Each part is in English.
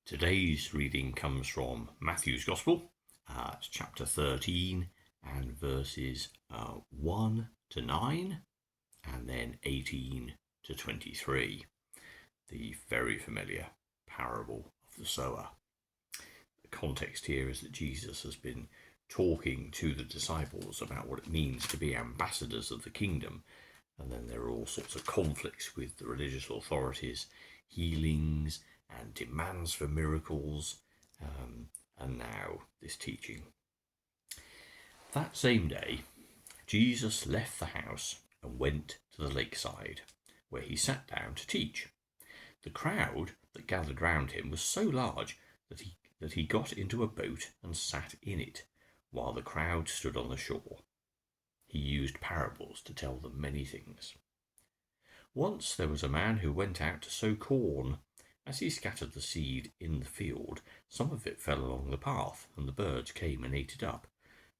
Today's reading comes from Matthew's Gospel. It's chapter 13 and verses 1 to 9 and then 18 to 23. The very familiar parable of the sower. The context here is that Jesus has been talking to the disciples about what it means to be ambassadors of the kingdom, and then there are all sorts of conflicts with the religious authorities, healings and demands for miracles, and now this teaching. That same day, Jesus left the house and went to the lakeside, where he sat down to teach. The crowd that gathered round him was so large that he got into a boat and sat in it, while the crowd stood on the shore. He used parables to tell them many things. Once there was a man who went out to sow corn. As he scattered the seed in the field, some of it fell along the path, and the birds came and ate it up.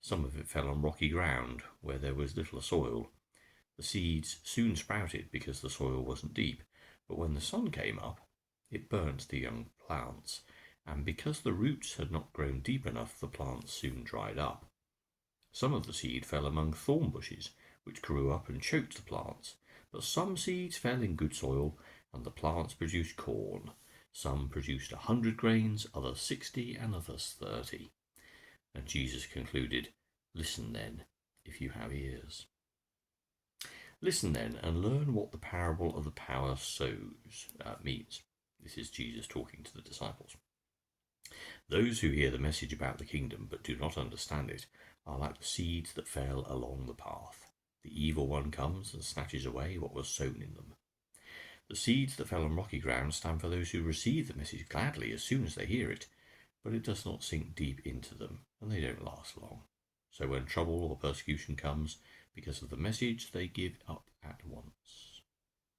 Some of it fell on rocky ground, where there was little soil. The seeds soon sprouted because the soil wasn't deep, but when the sun came up, it burnt the young plants, and because the roots had not grown deep enough, the plants soon dried up. Some of the seed fell among thorn bushes, which grew up and choked the plants, but some seeds fell in good soil, and the plants produced corn. Some produced 100 grains, others 60, and others 30. And Jesus concluded, "Listen then, if you have ears. Listen then and learn what the parable of the power sows means." This is Jesus talking to the disciples. Those who hear the message about the kingdom but do not understand it are like the seeds that fell along the path. The evil one comes and snatches away what was sown in them. The seeds that fell on rocky ground stand for those who receive the message gladly as soon as they hear it, but it does not sink deep into them, and they don't last long. So when trouble or persecution comes because of the message, they give up at once.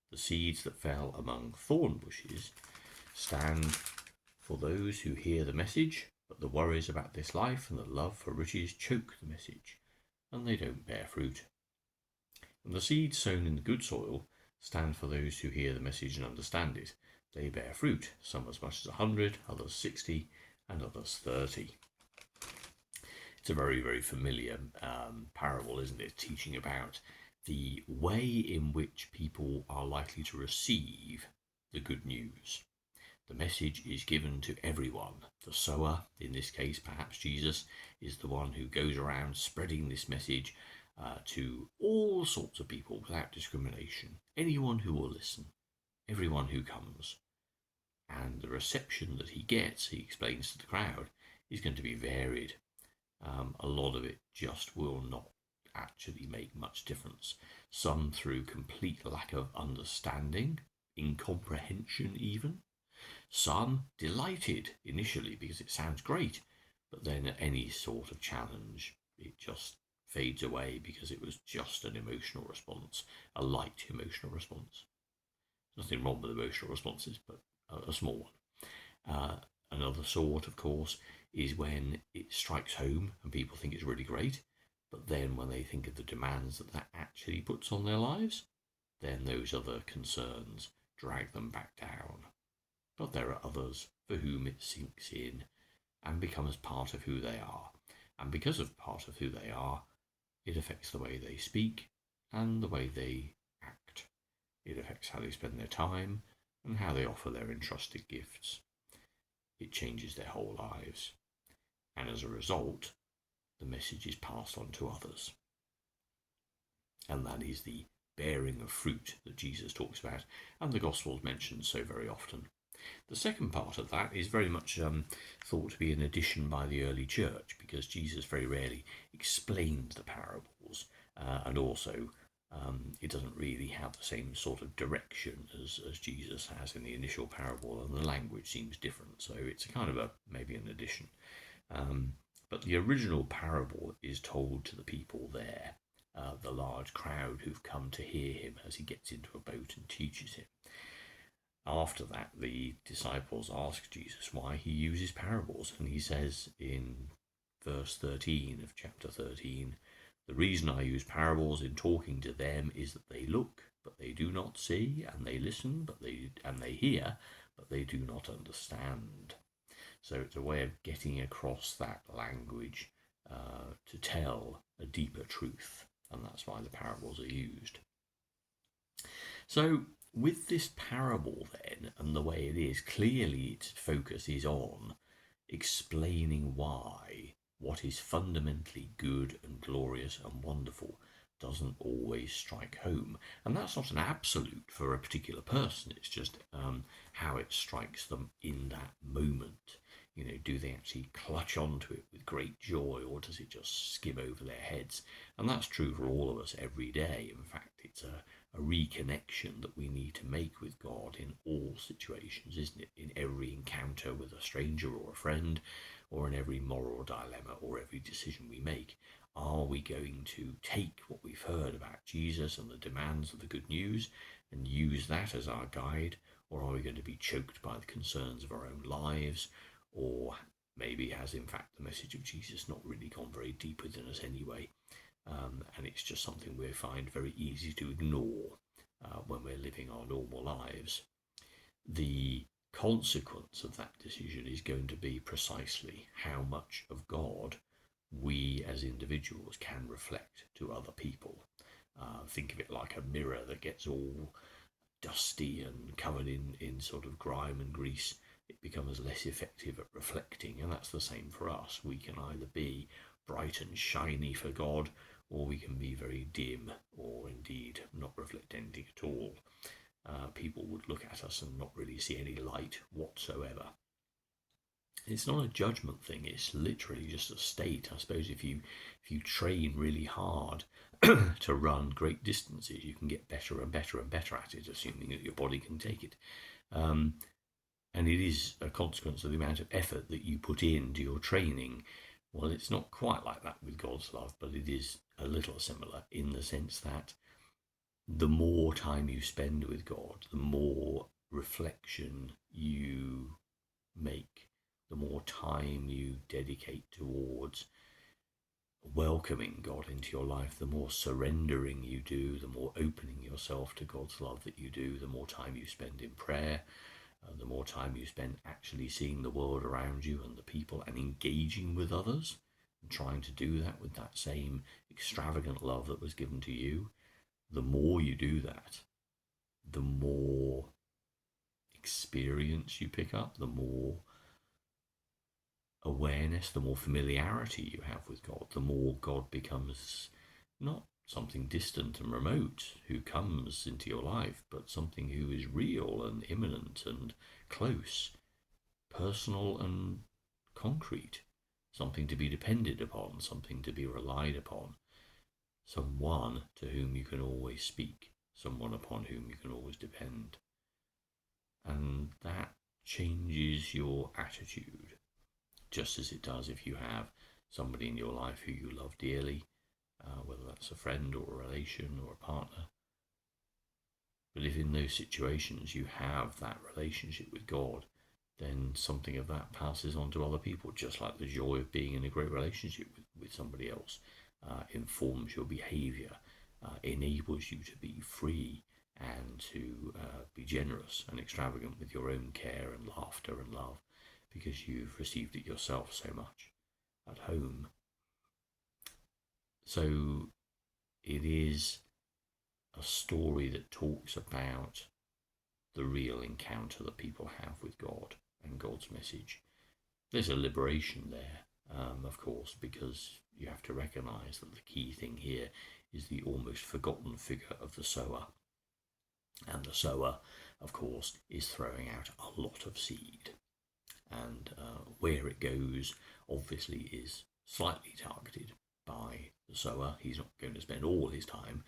The seeds that fell among thorn bushes stand for those who hear the message, but the worries about this life and the love for riches choke the message, and they don't bear fruit. And the seeds sown in the good soil stand for those who hear the message and understand it. They bear fruit, some as much as 100, others 60, and others 30. It's a very, very familiar parable, isn't it? Teaching about the way in which people are likely to receive the good news. The message is given to everyone. The sower, in this case perhaps Jesus, is the one who goes around spreading this message to all sorts of people without discrimination. Anyone who will listen, everyone who comes. And the reception that he gets, he explains to the crowd, is going to be varied. A lot of it just will not actually make much difference. Some through complete lack of understanding, incomprehension even. Some delighted initially because it sounds great, but then at any sort of challenge, it just fades away because it was just an emotional response, a light emotional response. Nothing wrong with emotional responses, but a small one. Another sort, of course, is when it strikes home and people think it's really great, but then when they think of the demands that actually puts on their lives, then those other concerns drag them back down. But there are others for whom it sinks in and becomes part of who they are. And because of part of who they are, it affects the way they speak and the way they act. It affects how they spend their time and how they offer their entrusted gifts. It changes their whole lives. And as a result, the message is passed on to others. And that is the bearing of fruit that Jesus talks about and the Gospels mention so very often. The second part of that is very much thought to be an addition by the early church, because Jesus very rarely explained the parables, and also it doesn't really have the same sort of direction as Jesus has in the initial parable, and the language seems different, so it's a kind of maybe an addition. But the original parable is told to the people there, the large crowd who've come to hear him as he gets into a boat and teaches him. After that, the disciples ask Jesus why he uses parables, and he says in verse 13 of chapter 13, "The reason I use parables in talking to them is that they look, but they do not see, and they listen, and they hear, but they do not understand." So it's a way of getting across that language to tell a deeper truth, and that's why the parables are used. So with this parable then, and the way it is, clearly its focus is on explaining why what is fundamentally good and glorious and wonderful doesn't always strike home. And that's not an absolute for a particular person, it's just how it strikes them in that moment. Do they actually clutch onto it with great joy, or does it just skim over their heads? And that's true for all of us every day. In fact, it's a reconnection that we need to make with God in all situations, isn't it? In every encounter with a stranger or a friend, or in every moral dilemma or every decision we make. Are we going to take what we've heard about Jesus and the demands of the good news and use that as our guide, or are we going to be choked by the concerns of our own lives? Or maybe has in fact the message of Jesus not really gone very deep within us anyway? And it's just something we find very easy to ignore when we're living our normal lives. The consequence of that decision is going to be precisely how much of God we as individuals can reflect to other people. Think of it like a mirror that gets all dusty and covered in sort of grime and grease. It becomes less effective at reflecting, and that's the same for us. We can either be bright and shiny for God, or we can be very dim, or indeed not reflect anything at all. People would look at us and not really see any light whatsoever. It's not a judgment thing, it's literally just a state. I suppose if you train really hard to run great distances, you can get better and better and better at it, assuming that your body can take it. And it is a consequence of the amount of effort that you put into your training. Well, it's not quite like that with God's love, but it is a little similar in the sense that the more time you spend with God, the more reflection you make, the more time you dedicate towards welcoming God into your life, the more surrendering you do, the more opening yourself to God's love that you do, the more time you spend in prayer, the more time you spend actually seeing the world around you and the people and engaging with others and trying to do that with that same extravagant love that was given to you. The more you do that, the more experience you pick up, the more awareness, the more familiarity you have with God, the more God becomes not something distant and remote who comes into your life, but something who is real and imminent and close, personal and concrete, something to be depended upon, something to be relied upon, someone to whom you can always speak, someone upon whom you can always depend. And that changes your attitude, just as it does if you have somebody in your life who you love dearly, whether that's a friend or a relation or a partner. But if in those situations you have that relationship with God, then something of that passes on to other people, just like the joy of being in a great relationship with somebody else informs your behavior, enables you to be free and to be generous and extravagant with your own care and laughter and love, because you've received it yourself so much at home. So it is a story that talks about the real encounter that people have with God and God's message. There's a liberation there, of course, because you have to recognize that the key thing here is the almost forgotten figure of the sower. And the sower, of course, is throwing out a lot of seed. And where it goes, obviously, is slightly targeted by the sower. He's not going to spend all his time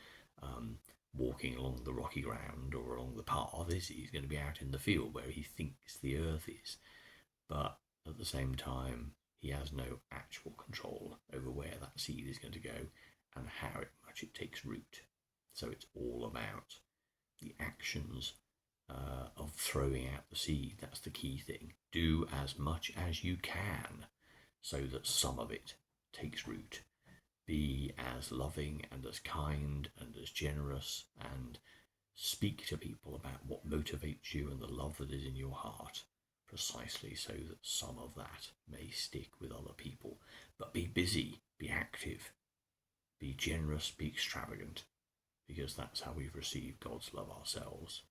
walking along the rocky ground or along the path, is he? He's going to be out in the field where he thinks the earth is. But at the same time, he has no actual control over where that seed is going to go and how much it takes root. So it's all about the actions of throwing out the seed. That's the key thing. Do as much as you can so that some of it takes root. Be as loving and as kind and as generous, and speak to people about what motivates you and the love that is in your heart, precisely so that some of that may stick with other people. But be busy, be active, be generous, be extravagant, because that's how we've received God's love ourselves.